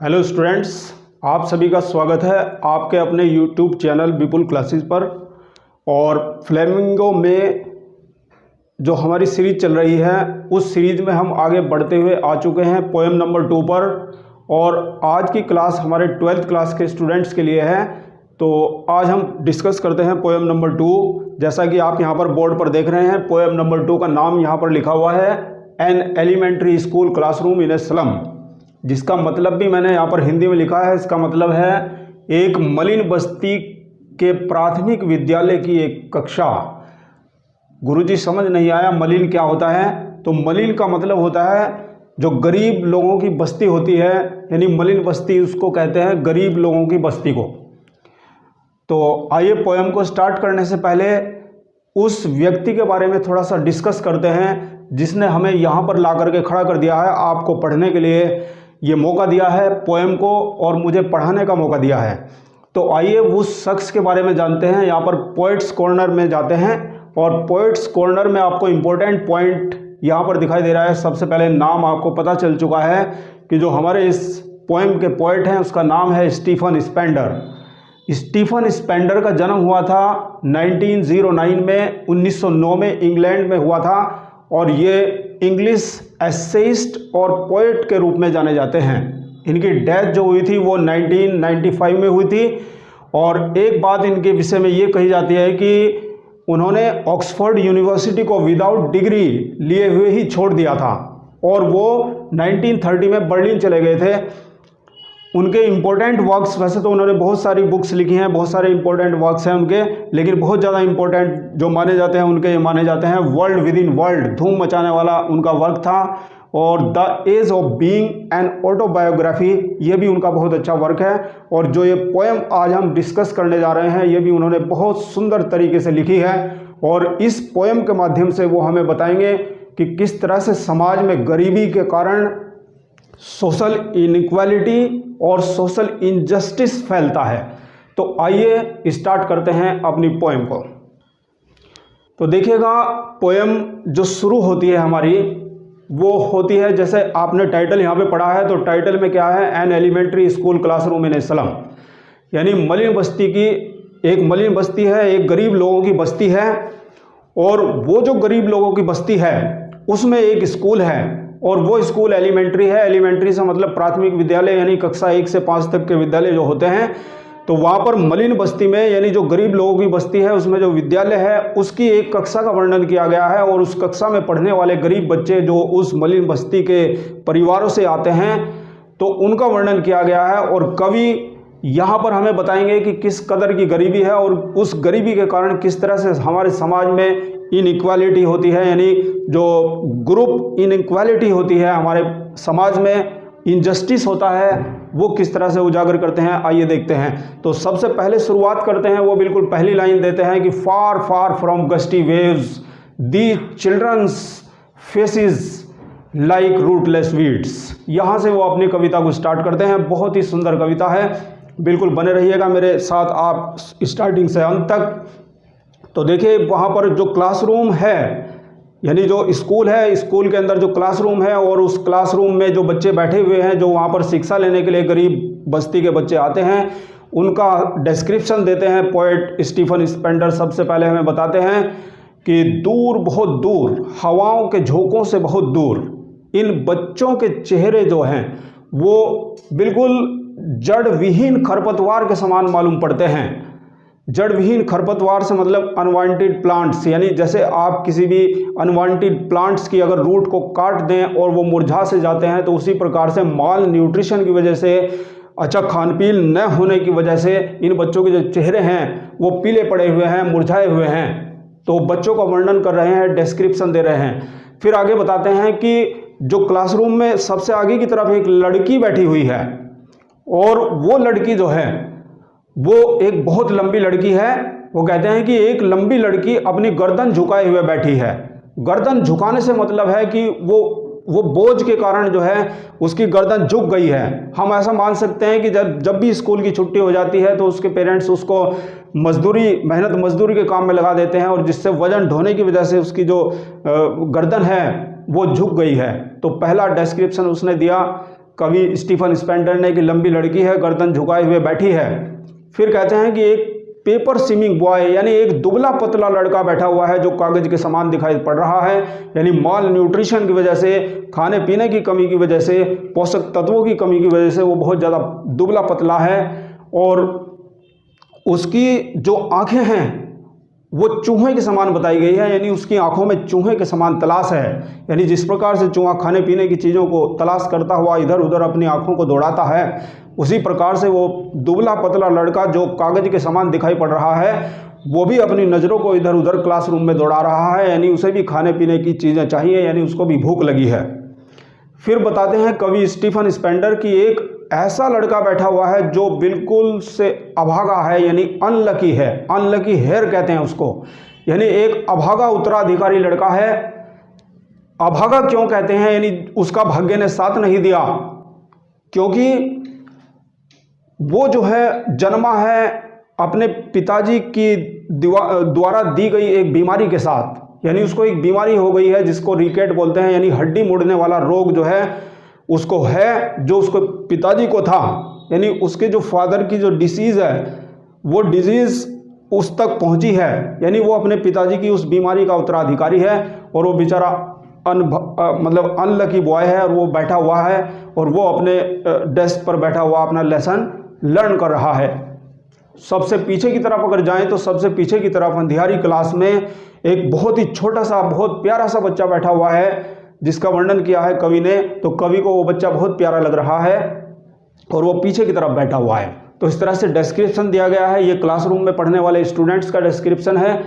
Hello students, आप सभी का स्वागत है आपके अपने यूट्यूब चैनल विपुल क्लासेस पर। और फ्लेमिंगो में जो हमारी सीरीज चल रही है उस सीरीज में हम आगे बढ़ते हुए आ चुके हैं पोएम नंबर 2 पर। और आज की क्लास हमारे 12th क्लास के स्टूडेंट्स के लिए है। तो आज हम डिस्कस करते हैं पोएम नंबर 2। जैसा कि आप यहाँ पर बोर्ड पर देख रहे हैं, पोएम नंबर 2 का नाम यहाँ पर लिखा हुआ है an elementary school classroom in a slum, जिसका मतलब भी मैंने यहाँ पर हिंदी में लिखा है। इसका मतलब है एक मलिन बस्ती के प्राथमिक विद्यालय की एक कक्षा। गुरुजी समझ नहीं आया मलिन क्या होता है? तो मलिन का मतलब होता है जो गरीब लोगों की बस्ती होती है, यानी मलिन बस्ती उसको कहते हैं, गरीब लोगों की बस्ती को। तो आइए पोएम को स्टार्ट करने से पहले उस व्यक्ति के बारे में थोड़ा सा डिस्कस करते हैं जिसने हमें यहाँ पर ला करके खड़ा कर दिया है, आपको पढ़ने के लिए ये मौका दिया है पोएम को और मुझे पढ़ाने का मौका दिया है। तो आइए उस शख्स के बारे में जानते हैं। यहाँ पर पोएट्स कॉर्नर में जाते हैं और पोएट्स कॉर्नर में आपको इम्पोर्टेंट पॉइंट यहाँ पर दिखाई दे रहा है। सबसे पहले नाम आपको पता चल चुका है कि जो हमारे इस पोएम के पोएट हैं उसका नाम है स्टीफन स्पेंडर। स्टीफन स्पेंडर का जन्म हुआ था 1909 में, 1909 में इंग्लैंड में हुआ था। और ये इंग्लिश एसेइस्ट और पोएट के रूप में जाने जाते हैं। इनकी डेथ जो हुई थी वो 1995 में हुई थी। और एक बात इनके विषय में ये कही जाती है कि उन्होंने ऑक्सफोर्ड यूनिवर्सिटी को विदाउट डिग्री लिए हुए ही छोड़ दिया था और वो 1930 में बर्लिन चले गए थे। उनके इम्पोर्टेंट वर्क्स, वैसे तो उन्होंने बहुत सारी बुक्स लिखी हैं, बहुत सारे इम्पोर्टेंट वर्क्स हैं उनके, लेकिन बहुत ज़्यादा इम्पोर्टेंट जो माने जाते हैं उनके ये माने जाते हैं वर्ल्ड विद इन वर्ल्ड, धूम मचाने वाला उनका वर्क था। और the age of being an autobiography, ये भी उनका बहुत अच्छा वर्क है। और जो ये पोएम आज हम डिस्कस करने जा रहे हैं ये भी उन्होंने बहुत सुंदर तरीके से लिखी है। और इस पोएम के माध्यम से वो हमें बताएंगे कि किस तरह से समाज में गरीबी के कारण सोशल इनइक्वालिटी और सोशल इनजस्टिस फैलता है। तो आइए स्टार्ट करते हैं अपनी पोएम को। तो देखिएगा, पोएम जो शुरू होती है हमारी वो होती है, जैसे आपने टाइटल यहाँ पे पढ़ा है, तो टाइटल में क्या है? An elementary school classroom in a slum, यानी मलिन बस्ती की एक मलिन बस्ती है, एक गरीब लोगों की बस्ती है। और वो जो गरीब लोगों की बस्ती है उसमें एक स्कूल है और वो स्कूल एलिमेंट्री है। एलिमेंट्री से मतलब प्राथमिक विद्यालय, यानी कक्षा 1 से 5 तक के विद्यालय जो होते हैं। तो वहाँ पर मलिन बस्ती में, यानी जो गरीब लोगों की बस्ती है, उसमें जो विद्यालय है उसकी एक कक्षा का वर्णन किया गया है। और उस कक्षा में पढ़ने वाले गरीब बच्चे जो उस मलिन बस्ती के परिवारों से आते हैं तो उनका वर्णन किया गया है। और कवि यहाँ पर हमें बताएंगे कि किस कदर की गरीबी है और उस गरीबी के कारण किस तरह से हमारे समाज में इनइक्वालिटी होती है, यानी जो ग्रुप इनइक्वालिटी होती है हमारे समाज में, इनजस्टिस होता है, वो किस तरह से उजागर करते हैं। आइए देखते हैं। तो सबसे पहले शुरुआत करते हैं, वो बिल्कुल पहली लाइन देते हैं कि far far from gusty waves the children's faces like rootless weeds. यहाँ से वो अपनी कविता को स्टार्ट करते हैं। बहुत ही सुंदर कविता है, बिल्कुल बने रहिएगा मेरे साथ आप स्टार्टिंग से अंत तक। तो देखिए, वहाँ पर जो क्लासरूम है, यानी जो स्कूल है, स्कूल के अंदर जो क्लासरूम है और उस क्लासरूम में जो बच्चे बैठे हुए हैं, जो वहाँ पर शिक्षा लेने के लिए गरीब बस्ती के बच्चे आते हैं, उनका डिस्क्रिप्शन देते हैं पोएट स्टीफन स्पेंडर। सबसे पहले हमें बताते हैं कि दूर, बहुत दूर, हवाओं के झोंकों से बहुत दूर, इन बच्चों के चेहरे जो हैं वो बिल्कुल जड़ विहीन खरपतवार के समान मालूम पड़ते हैं। जड़ विहीन खरपतवार से मतलब अनवांटेड प्लांट्स, यानी जैसे आप किसी भी अनवांटेड प्लांट्स की अगर रूट को काट दें और वो मुरझा से जाते हैं, तो उसी प्रकार से माल न्यूट्रिशन की वजह से, अच्छा खान पीन न होने की वजह से इन बच्चों के जो चेहरे हैं वो पीले पड़े हुए हैं, मुरझाए हुए हैं। तो बच्चों का वर्णन कर रहे हैं, डिस्क्रिप्शन दे रहे हैं। फिर आगे बताते हैं कि जो क्लासरूम में सबसे आगे की तरफ एक लड़की बैठी हुई है और वो लड़की जो है वो एक बहुत लंबी लड़की है। वो कहते हैं कि एक लंबी लड़की अपनी गर्दन झुकाए हुए बैठी है। गर्दन झुकाने से मतलब है कि वो बोझ के कारण जो है उसकी गर्दन झुक गई है। हम ऐसा मान सकते हैं कि जब भी स्कूल की छुट्टी हो जाती है तो उसके पेरेंट्स उसको मेहनत मजदूरी के काम में लगा देते हैं और जिससे वजन ढोने की वजह से उसकी जो गर्दन है वो झुक गई है। तो पहला डिस्क्रिप्शन उसने दिया कवि स्टीफन स्पेंडर ने कि लंबी लड़की है, गर्दन झुकाए हुए बैठी है। फिर कहते हैं कि एक पेपर स्विमिंग बॉय यानी एक दुबला पतला लड़का बैठा हुआ है जो कागज के समान दिखाई पड़ रहा है, यानी माल न्यूट्रिशन की वजह से, खाने पीने की कमी की वजह से, पोषक तत्वों की कमी की वजह से वो बहुत ज़्यादा दुबला पतला है और उसकी जो आंखें हैं वो चूहे के समान बताई गई है, यानी उसकी आंखों में चूहे के समान तलाश है। यानी जिस प्रकार से चूहा खाने पीने की चीज़ों को तलाश करता हुआ इधर उधर अपनी आंखों को दौड़ाता है, उसी प्रकार से वो दुबला पतला लड़का जो कागज के समान दिखाई पड़ रहा है वो भी अपनी नज़रों को इधर उधर क्लासरूम में दौड़ा रहा है, यानी उसे भी खाने पीने की चीज़ें चाहिए, यानी उसको भी भूख लगी है। फिर बताते हैं कवि स्टीफन स्पेंडर की एक ऐसा लड़का बैठा हुआ है जो बिल्कुल से अभागा है, यानी अनलकी है, अनलकी हेयर कहते हैं उसको, यानी एक अभागा उत्तराधिकारी लड़का है। अभागा क्यों कहते हैं, यानी उसका भाग्य ने साथ नहीं दिया, क्योंकि वो जो है जन्मा है अपने पिताजी की द्वारा दी गई एक बीमारी के साथ, यानी उसको एक बीमारी हो गई है जिसको रिकेट बोलते हैं, यानी हड्डी मुड़ने वाला रोग जो है उसको है, जो उसको पिताजी को था, यानी उसके जो फादर की जो डिसीज़ है वो डिजीज़ उस तक पहुंची है, यानी वो अपने पिताजी की उस बीमारी का उत्तराधिकारी है और वो बेचारा मतलब अनलकी बॉय है और वो बैठा हुआ है और वो अपने डेस्क पर बैठा हुआ अपना लेसन लर्न कर रहा है। सबसे पीछे की तरफ अगर जाएं तो सबसे पीछे की तरफ अंधियारी क्लास में एक बहुत ही छोटा सा बहुत प्यारा सा बच्चा बैठा हुआ है जिसका वर्णन किया है कवि ने, तो कवि को वो बच्चा बहुत प्यारा लग रहा है और वो पीछे की तरफ बैठा हुआ है। तो इस तरह से डिस्क्रिप्शन दिया गया है, ये क्लासरूम में पढ़ने वाले स्टूडेंट्स का डिस्क्रिप्शन है।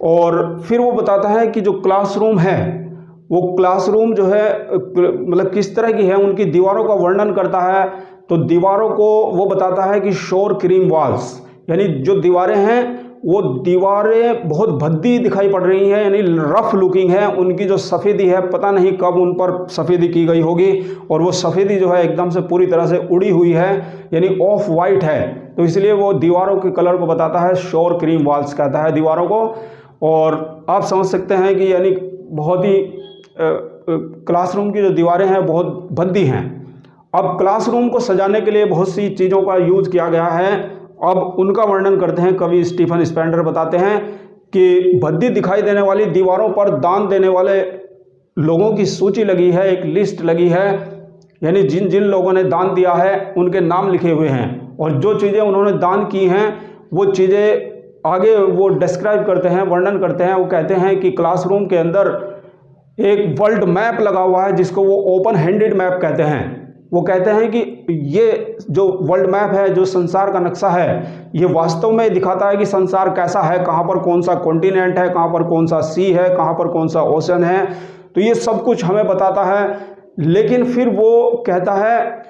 और फिर वो बताता है कि जो क्लासरूम है वो क्लासरूम जो है मतलब किस तरह की है, उनकी दीवारों का वर्णन करता है। तो दीवारों को वो बताता है कि शोर क्रीम वॉल्स, यानी जो दीवारें हैं वो दीवारें बहुत भद्दी दिखाई पड़ रही हैं, यानी रफ लुकिंग है। उनकी जो सफ़ेदी है पता नहीं कब उन पर सफ़ेदी की गई होगी और वो सफ़ेदी जो है एकदम से पूरी तरह से उड़ी हुई है, यानी ऑफ वाइट है, तो इसलिए वो दीवारों के कलर को बताता है, शोर क्रीम वॉल्स कहता है दीवारों को। और आप समझ सकते हैं कि यानी बहुत ही क्लासरूम की जो दीवारें हैं बहुत भद्दी हैं। अब क्लासरूम को सजाने के लिए बहुत सी चीज़ों का यूज़ किया गया है, अब उनका वर्णन करते हैं कवि स्टीफन स्पेंडर। बताते हैं कि भद्दी दिखाई देने वाली दीवारों पर दान देने वाले लोगों की सूची लगी है, एक लिस्ट लगी है, यानी जिन जिन लोगों ने दान दिया है उनके नाम लिखे हुए हैं और जो चीज़ें उन्होंने दान की हैं वो चीज़ें आगे वो डिस्क्राइब करते हैं, वर्णन करते हैं। वो कहते हैं कि क्लासरूम के अंदर एक वर्ल्ड मैप लगा हुआ है जिसको वो ओपन हैंडेड मैप कहते हैं। वो कहते हैं कि ये जो वर्ल्ड मैप है, जो संसार का नक्शा है, ये वास्तव में दिखाता है कि संसार कैसा है, कहाँ पर कौन सा कॉन्टिनेंट है, कहाँ पर कौन सा सी है, कहाँ पर कौन सा ओशन है, तो ये सब कुछ हमें बताता है। लेकिन फिर वो कहता है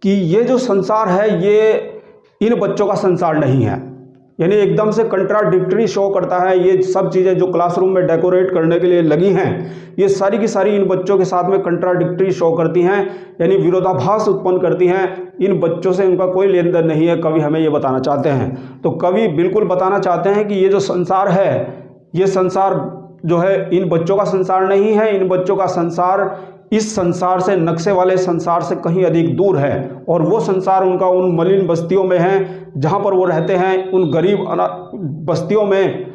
कि ये जो संसार है ये इन बच्चों का संसार नहीं है, यानी एकदम से कंट्राडिक्टरी शो करता है। ये सब चीज़ें जो क्लासरूम में डेकोरेट करने के लिए लगी हैं ये सारी की सारी इन बच्चों के साथ में कंट्राडिक्टरी शो करती हैं, यानी विरोधाभास उत्पन्न करती हैं। इन बच्चों से इनका कोई लेन देन नहीं है, कवि हमें ये बताना चाहते हैं। तो कवि बिल्कुल बताना चाहते हैं कि ये जो संसार है, ये संसार जो है इन बच्चों का संसार नहीं है, इन बच्चों का संसार इस संसार से, नक्शे वाले संसार से कहीं अधिक दूर है। और वो संसार उनका उन मलिन बस्तियों में है जहाँ पर वो रहते हैं, उन गरीब बस्तियों में,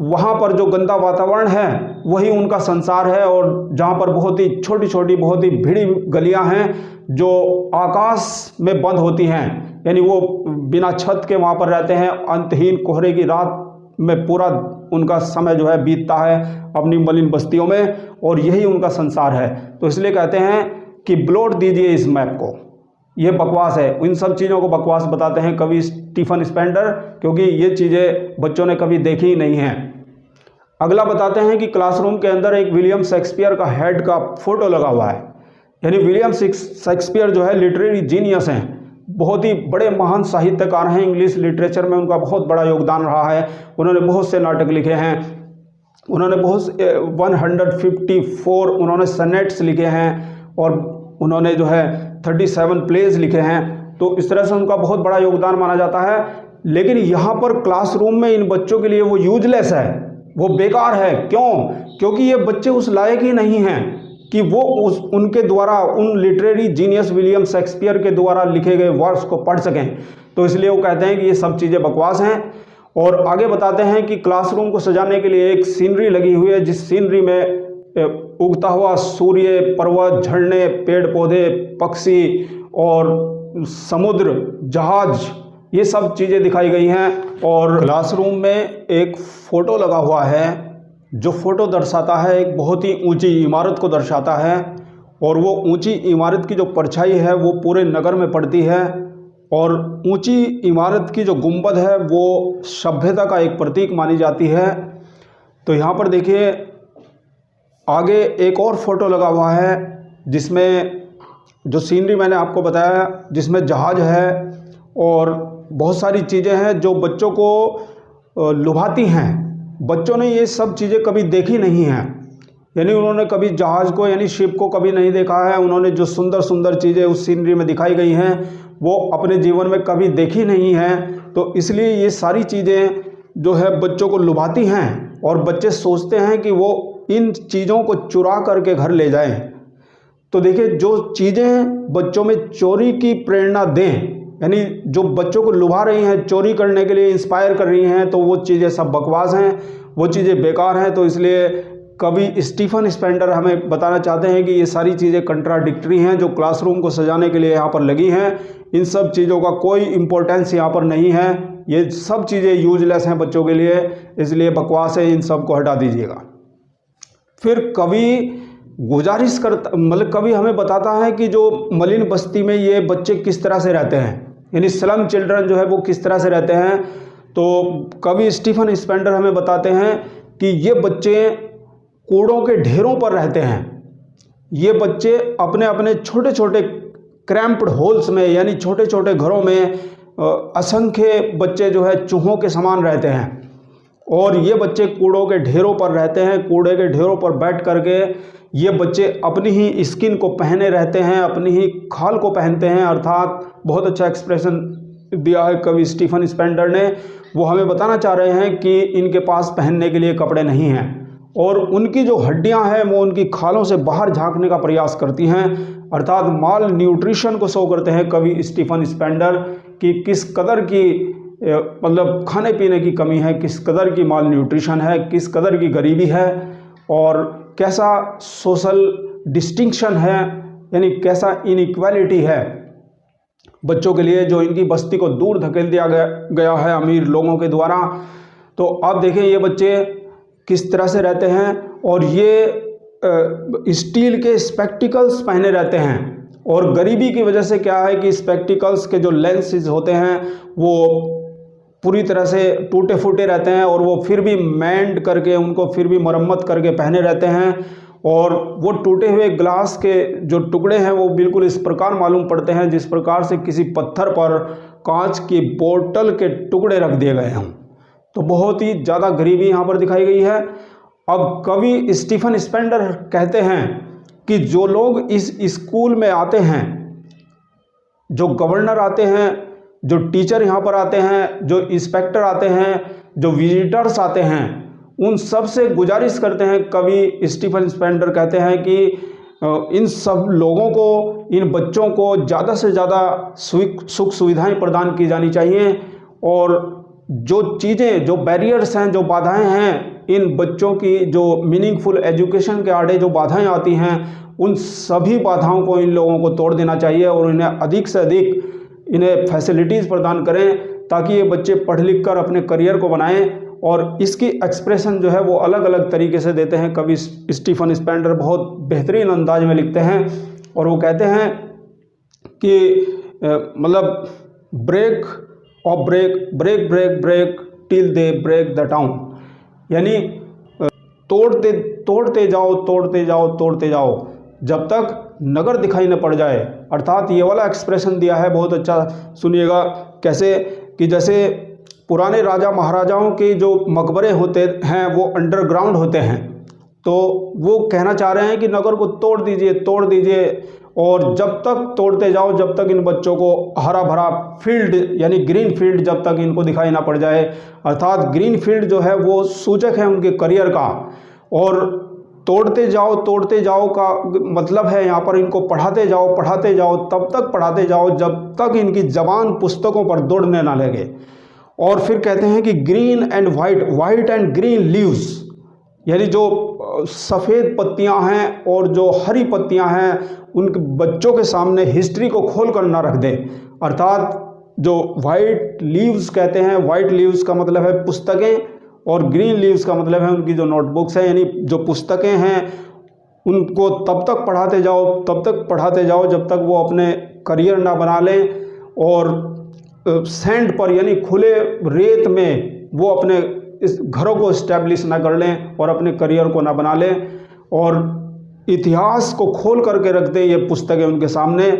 वहाँ पर जो गंदा वातावरण है वही उनका संसार है। और जहाँ पर बहुत ही छोटी छोटी बहुत ही भिड़ी गलियाँ हैं जो आकाश में बंद होती हैं, यानी वो बिना छत के वहाँ पर रहते हैं, अंतहीन कोहरे की रात में पूरा उनका समय जो है बीतता है अपनी मलिन बस्तियों में, और यही उनका संसार है। तो इसलिए कहते हैं कि ब्लोट दीजिए इस मैप को, ये बकवास है। इन सब चीज़ों को बकवास बताते हैं कवि स्टीफन स्पेंडर, क्योंकि ये चीज़ें बच्चों ने कभी देखी ही नहीं हैं। अगला बताते हैं कि क्लासरूम के अंदर एक विलियम शेक्सपियर का हेड का फोटो लगा हुआ है, यानी विलियम शेक्सपियर जो है लिटरेरी जीनियस हैं, बहुत ही बड़े महान साहित्यकार हैं, इंग्लिश लिटरेचर में उनका बहुत बड़ा योगदान रहा है। उन्होंने बहुत से नाटक लिखे हैं, उन्होंने 154 उन्होंने सनेट्स लिखे हैं और उन्होंने जो है 37 प्लेज लिखे हैं। तो इस तरह से उनका बहुत बड़ा योगदान माना जाता है। लेकिन यहाँ पर क्लासरूम में इन बच्चों के लिए वो यूजलेस है, वो बेकार है। क्यों? क्योंकि ये बच्चे उस लायक ही नहीं हैं कि वो उनके द्वारा उन लिटरेरी जीनियस विलियम शेक्सपियर के द्वारा लिखे गए वर्क्स को पढ़ सकें। तो इसलिए वो कहते हैं कि ये सब चीज़ें बकवास हैं। और आगे बताते हैं कि क्लासरूम को सजाने के लिए एक सीनरी लगी हुई है, जिस सीनरी में उगता हुआ सूर्य, पर्वत, झरने, पेड़ पौधे, पक्षी और समुद्र, जहाज, ये सब चीज़ें दिखाई गई हैं। और क्लासरूम में एक फ़ोटो लगा हुआ है, जो फ़ोटो दर्शाता है एक बहुत ही ऊंची इमारत को दर्शाता है। और वो ऊंची इमारत की जो परछाई है वो पूरे नगर में पड़ती है। और ऊंची इमारत की जो गुंबद है वो सभ्यता का एक प्रतीक मानी जाती है। तो यहाँ पर देखिए आगे एक और फ़ोटो लगा हुआ है, जिसमें जो सीनरी मैंने आपको बताया, जिसमें जहाज़ है और बहुत सारी चीज़ें हैं जो बच्चों को लुभाती हैं। बच्चों ने ये सब चीज़ें कभी देखी नहीं हैं, यानी उन्होंने कभी जहाज़ को यानी शिप को कभी नहीं देखा है। उन्होंने जो सुंदर सुंदर चीज़ें उस सीनरी में दिखाई गई हैं वो अपने जीवन में कभी देखी नहीं हैं। तो इसलिए ये सारी चीज़ें जो है बच्चों को लुभाती हैं और बच्चे सोचते हैं कि वो इन चीज़ों को चुरा करके घर ले जाएं। तो देखिए, जो चीज़ें बच्चों में चोरी की प्रेरणा दें, यानी जो बच्चों को लुभा रही हैं, चोरी करने के लिए इंस्पायर कर रही हैं, तो वो चीज़ें सब बकवास हैं, वो चीज़ें बेकार हैं। तो इसलिए कवि स्टीफन स्पेंडर हमें बताना चाहते हैं कि ये सारी चीज़ें कंट्राडिक्टरी हैं जो क्लासरूम को सजाने के लिए यहाँ पर लगी हैं। इन सब चीज़ों का कोई इम्पोर्टेंस यहाँ पर नहीं है, ये सब चीज़ें यूजलेस हैं बच्चों के लिए, इसलिए बकवास है, इन सब को हटा दीजिएगा। फिर कवि गुजारिश करता, मतलब कवि हमें बताता है कि जो मलिन बस्ती में ये बच्चे किस तरह से रहते हैं, यानी स्लम चिल्ड्रन जो है वो किस तरह से रहते हैं। तो कवि स्टीफन स्पेंडर हमें बताते हैं कि ये बच्चे कूड़ों के ढेरों पर रहते हैं। ये बच्चे अपने अपने छोटे छोटे क्रैम्प्ड होल्स में, यानी छोटे छोटे घरों में असंख्य बच्चे जो है चूहों के समान रहते हैं। और ये बच्चे कूड़ों के ढेरों पर रहते हैं। कूड़े के ढेरों पर बैठ करके ये बच्चे अपनी ही स्किन को पहने रहते हैं, अपनी ही खाल को पहनते हैं। अर्थात बहुत अच्छा एक्सप्रेशन दिया है कवि स्टीफन स्पेंडर ने। वो हमें बताना चाह रहे हैं कि इनके पास पहनने के लिए कपड़े नहीं हैं और उनकी जो हड्डियां हैं वो उनकी खालों से बाहर झांकने का प्रयास करती हैं। अर्थात माल न्यूट्रिशन को शो करते हैं कवि स्टीफन स्पेंडर कि किस कदर की मतलब खाने पीने की कमी है, किस कदर की माल न्यूट्रिशन है, किस कदर की गरीबी है और कैसा सोशल डिस्टिंक्शन है, यानी कैसा इनइक्वालिटी है बच्चों के लिए, जो इनकी बस्ती को दूर धकेल दिया गया है अमीर लोगों के द्वारा। तो आप देखें ये बच्चे किस तरह से रहते हैं और ये स्टील के स्पेक्टिकल्स पहने रहते हैं। और गरीबी की वजह से क्या है कि स्पेक्टिकल्स के जो लेंसेज होते हैं वो पूरी तरह से टूटे फूटे रहते हैं और वो फिर भी मेंड करके, उनको फिर भी मरम्मत करके पहने रहते हैं। और वो टूटे हुए ग्लास के जो टुकड़े हैं वो बिल्कुल इस प्रकार मालूम पड़ते हैं जिस प्रकार से किसी पत्थर पर कांच की बोतल के टुकड़े रख दिए गए हों। तो बहुत ही ज़्यादा गरीबी यहाँ पर दिखाई गई है। अब कवि स्टीफन स्पेंडर कहते हैं कि जो लोग इस स्कूल में आते हैं, जो गवर्नर आते हैं, जो टीचर यहाँ पर आते हैं, जो इंस्पेक्टर आते हैं, जो विजिटर्स आते हैं, उन सब से गुजारिश करते हैं, कवि स्टीफन स्पेंडर कहते हैं कि इन सब लोगों को, इन बच्चों को ज़्यादा से ज़्यादा सुख सुविधाएं प्रदान की जानी चाहिए। और जो चीज़ें, जो बैरियर्स हैं, जो बाधाएं हैं, इन बच्चों की जो मीनिंगफुल एजुकेशन के आड़े जो बाधाएं आती हैं, उन सभी बाधाओं को इन लोगों को तोड़ देना चाहिए और इन्हें अधिक से अधिक इन्हें फैसिलिटीज़ प्रदान करें ताकि ये बच्चे पढ़ लिख कर अपने करियर को बनाएं। और इसकी एक्सप्रेशन जो है वो अलग अलग तरीके से देते हैं। कवि स्टीफन स्पेंडर बहुत बेहतरीन अंदाज में लिखते हैं और वो कहते हैं कि मतलब ब्रेक और break till they break the town, यानी तोड़ते जाओ जब तक नगर दिखाई न पड़ जाए। अर्थात ये वाला एक्सप्रेशन दिया है, बहुत अच्छा सुनिएगा कैसे, कि जैसे पुराने राजा महाराजाओं के जो मकबरे होते हैं वो अंडरग्राउंड होते हैं, तो वो कहना चाह रहे हैं कि नगर को तोड़ दीजिए और जब तक तोड़ते जाओ, जब तक इन बच्चों को हरा भरा फील्ड यानी ग्रीन फील्ड जब तक इनको दिखाई ना पड़ जाए। अर्थात ग्रीन फील्ड जो है वो सूचक है उनके करियर का। और तोड़ते जाओ का मतलब है यहाँ पर इनको पढ़ाते जाओ, तब तक पढ़ाते जाओ जब तक इनकी ज़बान पुस्तकों पर दौड़ने ना लगे। और फिर कहते हैं कि green and white and green leaves, यानी जो सफ़ेद पत्तियां हैं और जो हरी पत्तियां हैं उनके बच्चों के सामने हिस्ट्री को खोल कर ना रख दें। अर्थात जो वाइट लीव्स कहते हैं, वाइट लीव्स का मतलब है पुस्तकें और ग्रीन लीव्स का मतलब है उनकी जो नोटबुक्स हैं, यानी जो पुस्तकें हैं उनको तब तक पढ़ाते जाओ जब तक वो अपने करियर ना बना लें और सैंड पर यानी खुले रेत में वो अपने इस घरों को इस्टेब्लिश ना कर लें और अपने करियर को ना बना लें। और इतिहास को खोल करके रख दें ये पुस्तकें उनके सामने।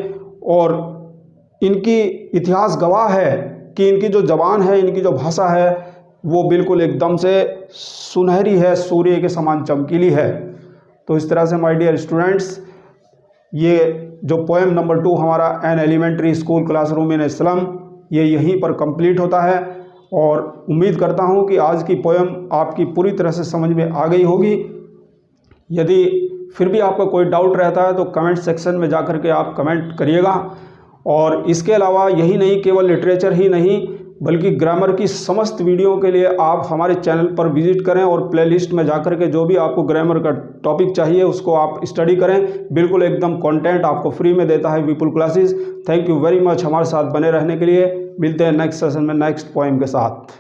और इनकी इतिहास गवाह है कि इनकी जो ज़बान है, इनकी जो भाषा है वो बिल्कुल एकदम से सुनहरी है, सूर्य के समान चमकीली है। तो इस तरह से माय डियर स्टूडेंट्स, ये जो पोएम नंबर 2 हमारा an elementary school classroom in slum, ये यहीं पर कंप्लीट होता है। और उम्मीद करता हूँ कि आज की पोएम आपकी पूरी तरह से समझ में आ गई होगी। यदि फिर भी आपका कोई डाउट रहता है तो कमेंट सेक्शन में जा कर के आप कमेंट करिएगा। और इसके अलावा यही नहीं, केवल लिटरेचर ही नहीं बल्कि ग्रामर की समस्त वीडियो के लिए आप हमारे चैनल पर विजिट करें और प्लेलिस्ट में जाकर के जो भी आपको ग्रामर का टॉपिक चाहिए उसको आप स्टडी करें। बिल्कुल एकदम कंटेंट आपको फ्री में देता है Vipul classes. Thank you very much हमारे साथ बने रहने के लिए। मिलते हैं नेक्स्ट सेशन में नेक्स्ट पोएम के साथ।